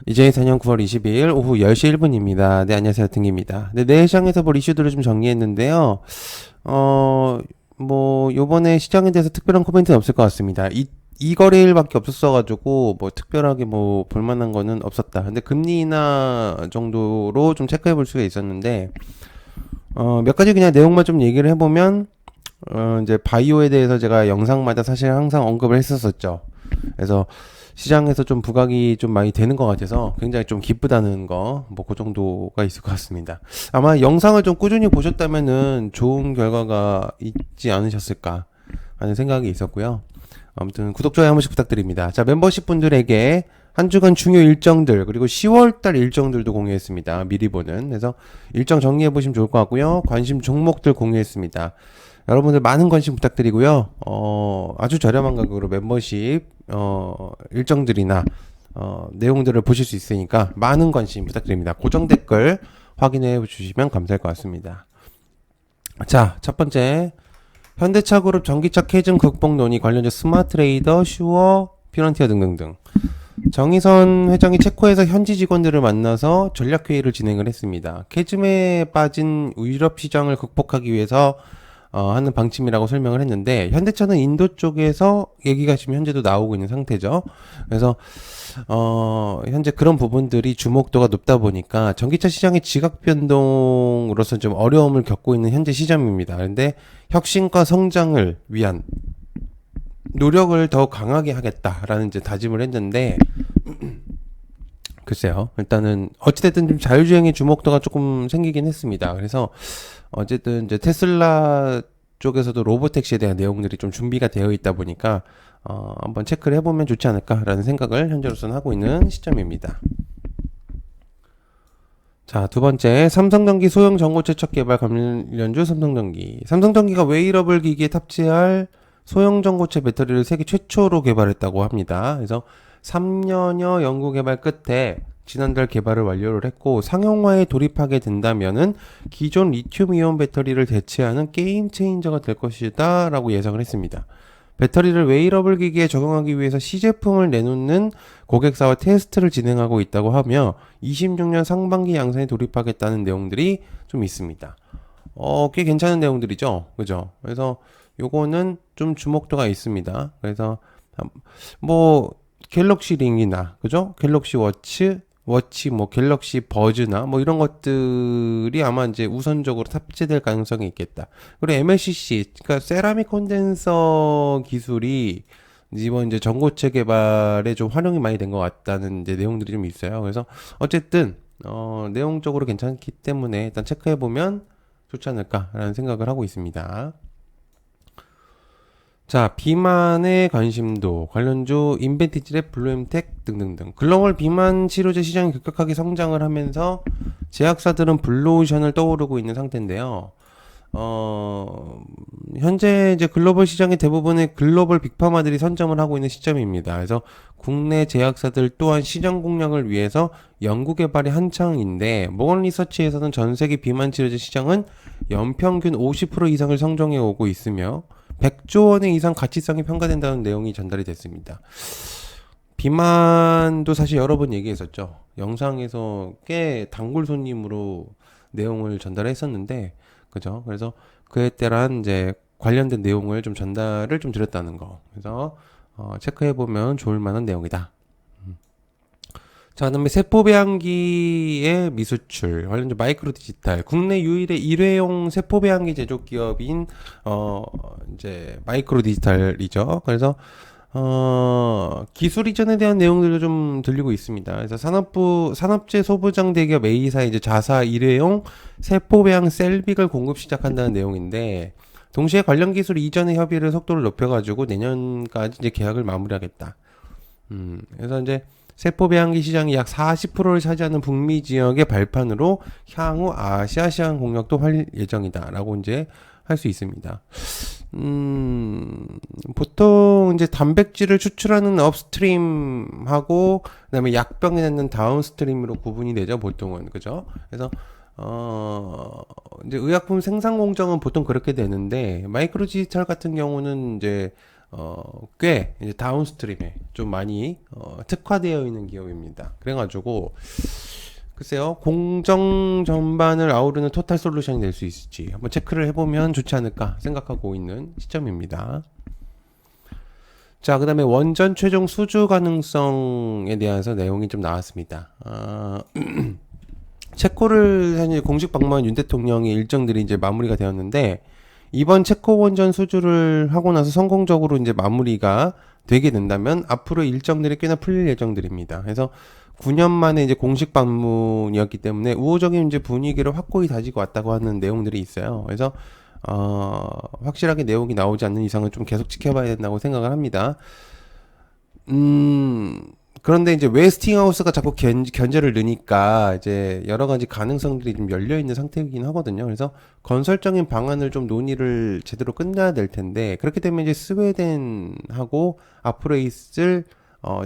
2024년 9월 22일 오후 10시 1분입니다. 네, 안녕하세요. 등기입니다. 네, 내시장에서 볼 이슈들을 좀 정리했는데요. 요번에 시장에 대해서 특별한 코멘트는 없을 것 같습니다. 이 거래일밖에 없었어가지고, 특별하게 볼만한 거는 없었다. 근데 금리 인하 정도로 좀 체크해 볼 수가 있었는데, 몇 가지 그냥 내용만 좀 얘기를 해보면, 이제 바이오에 대해서 제가 영상마다 사실 항상 언급을 했었었죠. 그래서 시장에서 좀 부각이 좀 많이 되는 것 같아서 굉장히 좀 기쁘다는 거, 그 정도가 있을 것 같습니다. 아마 영상을 좀 꾸준히 보셨다면은 좋은 결과가 있지 않으셨을까 하는 생각이 있었고요. 아무튼 구독, 좋아요 한 번씩 부탁드립니다. 자, 멤버십 분들에게 한 주간 중요 일정들, 그리고 10월달 일정들도 공유했습니다. 미리 보는. 그래서 일정 정리해 보시면 좋을 것 같고요. 관심 종목들 공유했습니다. 여러분들 많은 관심 부탁드리고요. 아주 저렴한 가격으로 멤버십, 일정들이나, 내용들을 보실 수 있으니까 많은 관심 부탁드립니다. 고정 댓글 확인해 주시면 감사할 것 같습니다. 자, 첫 번째. 현대차그룹 전기차 캐즘 극복 논의 관련주 스마트레이더, 슈어, 피런티어 등등등. 정의선 회장이 체코에서 현지 직원들을 만나서 전략회의를 진행을 했습니다. 캐즘에 빠진 유럽 시장을 극복하기 위해서 하는 방침이라고 설명을 했는데, 현대차는 인도 쪽에서 얘기가 지금 현재도 나오고 있는 상태죠. 그래서 현재 그런 부분들이 주목도가 높다 보니까 전기차 시장의 지각 변동으로서 좀 어려움을 겪고 있는 현재 시점입니다. 그런데 혁신과 성장을 위한 노력을 더 강하게 하겠다라는 이제 다짐을 했는데, 글쎄요. 일단은 어찌됐든 좀 자율주행의 주목도가 조금 생기긴 했습니다. 그래서 어쨌든 이제 테슬라 쪽에서도 로보택시에 대한 내용들이 좀 준비가 되어 있다 보니까 한번 체크를 해보면 좋지 않을까라는 생각을 현재로서는 하고 있는 시점입니다. 자, 두 번째, 삼성전기 소형 전고체 첫 개발 관련주 삼성전기. 삼성전기가 웨이러블 기기에 탑재할 소형 전고체 배터리를 세계 최초로 개발했다고 합니다. 그래서 3년여 연구 개발 끝에 지난달 개발을 완료를 했고, 상용화에 돌입하게 된다면은 기존 리튬이온 배터리를 대체하는 게임 체인저가 될 것이다 라고 예상을 했습니다. 배터리를 웨이러블 기기에 적용하기 위해서 시제품을 내놓는 고객사와 테스트를 진행하고 있다고 하며 26년 상반기 양산에 돌입하겠다는 내용들이 좀 있습니다. 꽤 괜찮은 내용들이죠. 그죠? 그래서 요거는 좀 주목도가 있습니다. 그래서 갤럭시 링이나, 그죠? 갤럭시 워치, 갤럭시 버즈나, 이런 것들이 아마 이제 우선적으로 탑재될 가능성이 있겠다. 그리고 MLCC, 그러니까 세라믹 콘덴서 기술이 이번 이제 전고체 개발에 좀 활용이 많이 된 것 같다는 이제 내용들이 좀 있어요. 그래서 어쨌든, 내용적으로 괜찮기 때문에 일단 체크해보면 좋지 않을까라는 생각을 하고 있습니다. 자, 비만의 관심도, 관련주, 인벤티지랩, 블루엠텍 등등등. 글로벌 비만 치료제 시장이 급격하게 성장을 하면서 제약사들은 블루오션을 떠오르고 있는 상태인데요. 현재 이제 글로벌 시장의 대부분의 글로벌 빅파마들이 선점을 하고 있는 시점입니다. 그래서 국내 제약사들 또한 시장 공략을 위해서 연구 개발이 한창인데, 모건 리서치에서는 전 세계 비만 치료제 시장은 연평균 50% 이상을 성장해 오고 있으며 100조 원의 이상 가치성이 평가된다는 내용이 전달이 됐습니다. 비만도 사실 여러 번 얘기했었죠. 영상에서 꽤 단골 손님으로 내용을 전달했었는데, 그죠? 그래서 그에 따른 이제 관련된 내용을 좀 전달을 좀 드렸다는 거. 그래서 체크해보면 좋을 만한 내용이다. 자, 그다음에 세포배양기의 미수출 관련주 마이크로 디지털, 국내 유일의 일회용 세포배양기 제조 기업인 이제 마이크로 디지털이죠. 그래서 기술 이전에 대한 내용들도 좀 들리고 있습니다. 그래서 산업재 소부장 대기업 A사의 이제 자사 일회용 세포배양 셀빅을 공급 시작한다는 내용인데, 동시에 관련 기술 이전의 협의를 속도를 높여가지고 내년까지 이제 계약을 마무리하겠다. 그래서 이제 세포배양기 시장이 약 40%를 차지하는 북미 지역의 발판으로 향후 아시아 시장 공략도 할 예정이다라고 이제 할 수 있습니다. 보통 이제 단백질을 추출하는 업스트림하고 그다음에 약병에 넣는 다운스트림으로 구분이 되죠, 보통은. 그죠? 그래서 이제 의약품 생산 공정은 보통 그렇게 되는데, 마이크로 디지털 같은 경우는 이제 꽤 이제 다운스트림에 좀 많이 특화되어 있는 기업입니다. 그래가지고 글쎄요, 공정 전반을 아우르는 토탈 솔루션이 될 수 있을지 한번 체크를 해보면 좋지 않을까 생각하고 있는 시점입니다. 자, 그 다음에 원전 최종 수주 가능성에 대해서 내용이 좀 나왔습니다. 체코를 사실 공식 방문한 윤 대통령의 일정들이 이제 마무리가 되었는데, 이번 체코 원전 수주를 하고 나서 성공적으로 이제 마무리가 되게 된다면 앞으로 일정들이 꽤나 풀릴 예정들입니다. 그래서 9년 만에 이제 공식 방문이었기 때문에 우호적인 이제 분위기를 확고히 다지고 왔다고 하는 내용들이 있어요. 그래서 확실하게 내용이 나오지 않는 이상은 좀 계속 지켜봐야 된다고 생각을 합니다. 그런데 이제 웨스팅하우스가 자꾸 견제를 넣으니까 이제 여러 가지 가능성들이 좀 열려 있는 상태이긴 하거든요. 그래서 건설적인 방안을 좀 논의를 제대로 끝내야 될 텐데, 그렇게 되면 이제 스웨덴하고 앞으로 있을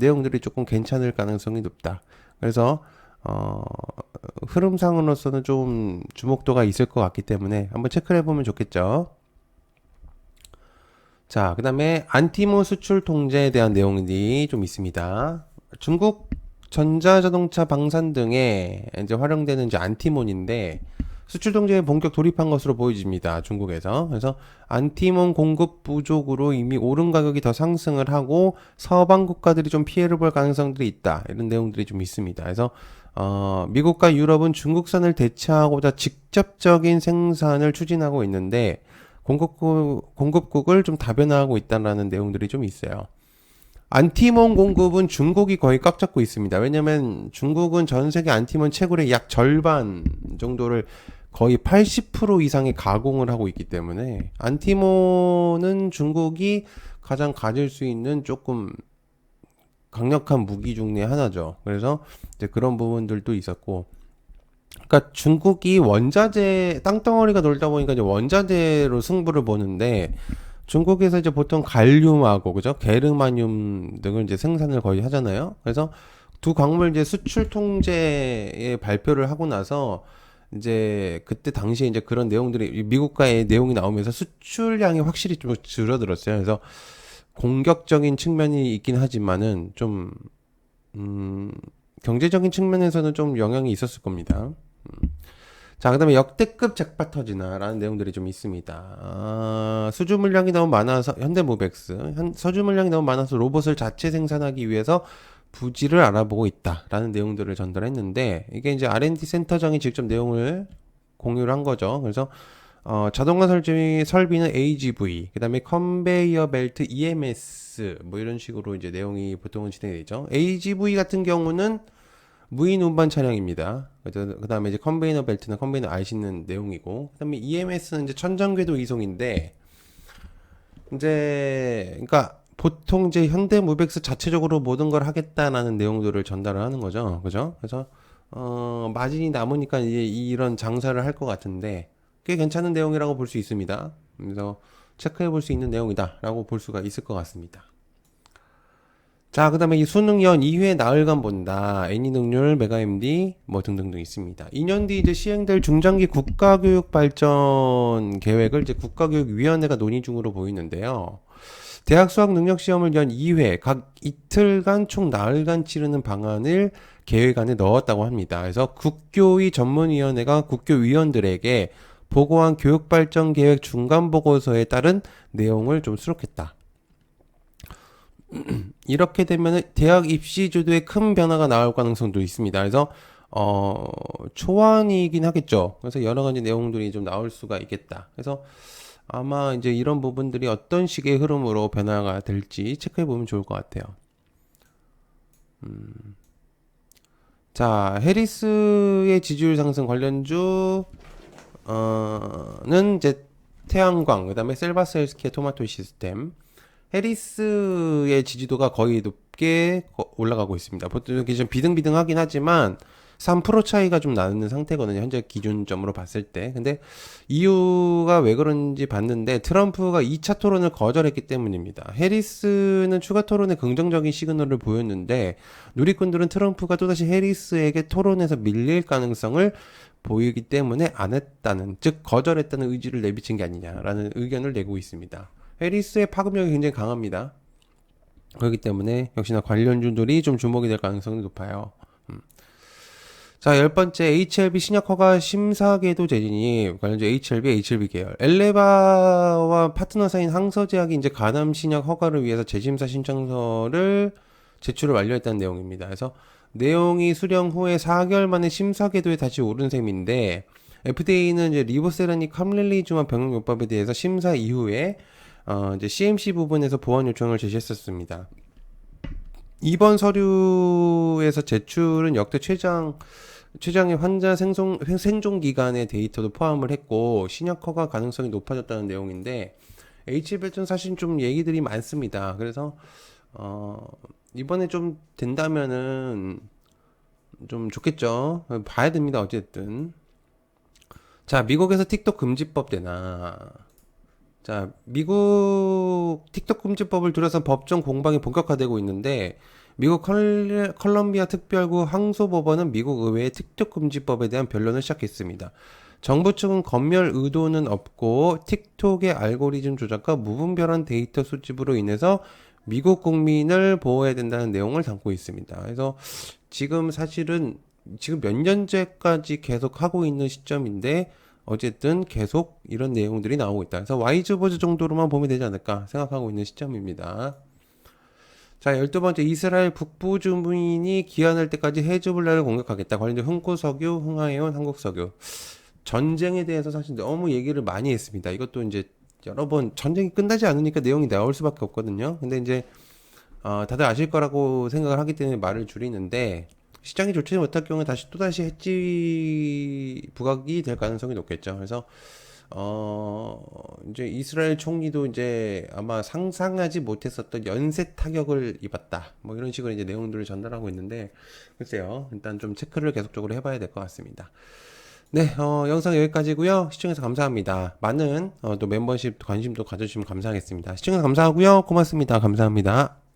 내용들이 조금 괜찮을 가능성이 높다. 그래서 흐름상으로서는 좀 주목도가 있을 것 같기 때문에 한번 체크를 해보면 좋겠죠. 자, 그 다음에 안티모 수출 통제에 대한 내용이 좀 있습니다. 중국 전자자동차 방산 등에 이제 활용되는 이제 안티몬인데 수출 통제에 본격 돌입한 것으로 보여집니다. 중국에서. 그래서 안티몬 공급 부족으로 이미 오른 가격이 더 상승을 하고 서방 국가들이 좀 피해를 볼 가능성들이 있다. 이런 내용들이 좀 있습니다. 그래서 미국과 유럽은 중국산을 대체하고자 직접적인 생산을 추진하고 있는데 공급국을 좀 다변화하고 있다는 내용들이 좀 있어요. 안티몬 공급은 중국이 거의 꽉 잡고 있습니다. 왜냐면 중국은 전 세계 안티몬 채굴의 약 절반 정도를 거의 80% 이상의 가공을 하고 있기 때문에 안티몬은 중국이 가장 가질 수 있는 조금 강력한 무기 중에 하나죠. 그래서 이제 그런 부분들도 있었고, 그러니까 중국이 원자재 땅덩어리가 놀다 보니까 이제 원자재로 승부를 보는데 중국에서 이제 보통 갈륨하고 그죠? 게르마늄 등을 이제 생산을 거의 하잖아요. 그래서 두 광물 이제 수출 통제에 발표를 하고 나서 이제 그때 당시에 이제 그런 내용들이 미국과의 내용이 나오면서 수출량이 확실히 좀 줄어들었어요. 그래서 공격적인 측면이 있긴 하지만은 좀 경제적인 측면에서는 좀 영향이 있었을 겁니다. 자, 그 다음에 역대급 잭팟 터지나라는 내용들이 좀 있습니다. 수주 물량이 너무 많아서, 현대모백스, 서주 물량이 너무 많아서 로봇을 자체 생산하기 위해서 부지를 알아보고 있다라는 내용들을 전달했는데, 이게 이제 R&D 센터장이 직접 내용을 공유를 한 거죠. 그래서, 자동화 설비는 AGV, 그 다음에 컨베이어 벨트 EMS, 뭐 이런 식으로 이제 내용이 보통은 진행이 되죠. AGV 같은 경우는 무인 운반 차량입니다. 그 다음에 이제 컨베이너 벨트는 컨베이너 알 싣는 내용이고, 그 다음에 EMS는 이제 천정궤도 이송인데, 이제, 그러니까 보통 이제 현대모백스 자체적으로 모든 걸 하겠다라는 내용들을 전달을 하는 거죠. 그죠? 그래서, 마진이 남으니까 이제 이런 장사를 할 것 같은데, 꽤 괜찮은 내용이라고 볼 수 있습니다. 그래서 체크해 볼 수 있는 내용이다라고 볼 수가 있을 것 같습니다. 자, 그 다음에 이 수능연 2회 나흘간 본다. 애니 능률, 메가MD, 뭐 등등등 있습니다. 2년 뒤 이제 시행될 중장기 국가교육 발전 계획을 이제 국가교육위원회가 논의 중으로 보이는데요. 대학 수학 능력 시험을 연 2회, 각 이틀간 총 나흘간 치르는 방안을 계획 안에 넣었다고 합니다. 그래서 국교위 전문위원회가 국교위원들에게 보고한 교육 발전 계획 중간 보고서에 따른 내용을 좀 수록했다. 이렇게 되면 대학 입시 제도에 큰 변화가 나올 가능성도 있습니다. 그래서 초안이긴 하겠죠. 그래서 여러 가지 내용들이 좀 나올 수가 있겠다. 그래서 아마 이제 이런 부분들이 어떤 식의 흐름으로 변화가 될지 체크해 보면 좋을 것 같아요. 자, 해리스의 지지율 상승 관련주 는 이제 태양광, 그 다음에 셀바스 헬스케어, 토마토 시스템. 해리스의 지지도가 거의 높게 올라가고 있습니다. 보통 이렇게 좀 비등비등하긴 하지만 3% 차이가 좀 나는 상태거든요. 현재 기준점으로 봤을 때. 근데 이유가 왜 그런지 봤는데 트럼프가 2차 토론을 거절했기 때문입니다. 해리스는 추가 토론에 긍정적인 시그널을 보였는데 누리꾼들은 트럼프가 또다시 해리스에게 토론에서 밀릴 가능성을 보이기 때문에 안 했다는, 즉 거절했다는 의지를 내비친 게 아니냐라는 의견을 내고 있습니다. 해리스의 파급력이 굉장히 강합니다. 그렇기 때문에 역시나 관련주들이 좀 주목이 될 가능성이 높아요. 자, 열 번째, HLB 신약 허가 심사궤도 재진입. 관련주 HLB 계열. 엘레바와 파트너사인 항서제약이 이제 간암 신약 허가를 위해서 재심사 신청서를 제출을 완료했다는 내용입니다. 그래서 내용이 수령 후에 4개월 만에 심사궤도에 다시 오른 셈인데, FDA는 이제 리보세라닉 캄렐리주마 병용요법에 대해서 심사 이후에 이제 CMC 부분에서 보완 요청을 제시했었습니다. 이번 서류에서 제출은 역대 최장의 환자 생존 기간의 데이터도 포함을 했고 신약 허가 가능성이 높아졌다는 내용인데 H벨트는 사실 좀 얘기들이 많습니다. 그래서 이번에 좀 된다면은 좀 좋겠죠. 봐야 됩니다. 어쨌든 자, 미국에서 틱톡 금지법 되나? 자, 미국 틱톡 금지법을 둘러싼 법정 공방이 본격화되고 있는데 미국 컬럼비아 특별구 항소법원은 미국 의회의 틱톡 금지법에 대한 변론을 시작했습니다. 정부 측은 검열 의도는 없고 틱톡의 알고리즘 조작과 무분별한 데이터 수집으로 인해서 미국 국민을 보호해야 된다는 내용을 담고 있습니다. 그래서 지금 사실은 지금 몇 년째까지 계속 하고 있는 시점인데 어쨌든 계속 이런 내용들이 나오고 있다. 그래서 와이즈버즈 정도로만 보면 되지 않을까 생각하고 있는 시점입니다. 자, 12번째, 이스라엘 북부 주민이 귀환할 때까지 헤즈볼라를 공격하겠다. 관련된 흥구석유, 흥하해온, 한국석유. 전쟁에 대해서 사실 너무 얘기를 많이 했습니다. 이것도 이제 여러 번 전쟁이 끝나지 않으니까 내용이 나올 수밖에 없거든요. 근데 이제 다들 아실 거라고 생각을 하기 때문에 말을 줄이는데 시장이 좋지 못할 경우에 또다시 해지 부각이 될 가능성이 높겠죠. 그래서 이제 이스라엘 총리도 이제 아마 상상하지 못했었던 연쇄 타격을 입었다. 뭐 이런 식으로 이제 내용들을 전달하고 있는데, 글쎄요. 일단 좀 체크를 계속적으로 해봐야 될 것 같습니다. 네, 영상 여기까지고요. 시청해서 감사합니다. 많은 또 멤버십 관심도 가져주시면 감사하겠습니다. 시청해서 감사하고요. 고맙습니다. 감사합니다.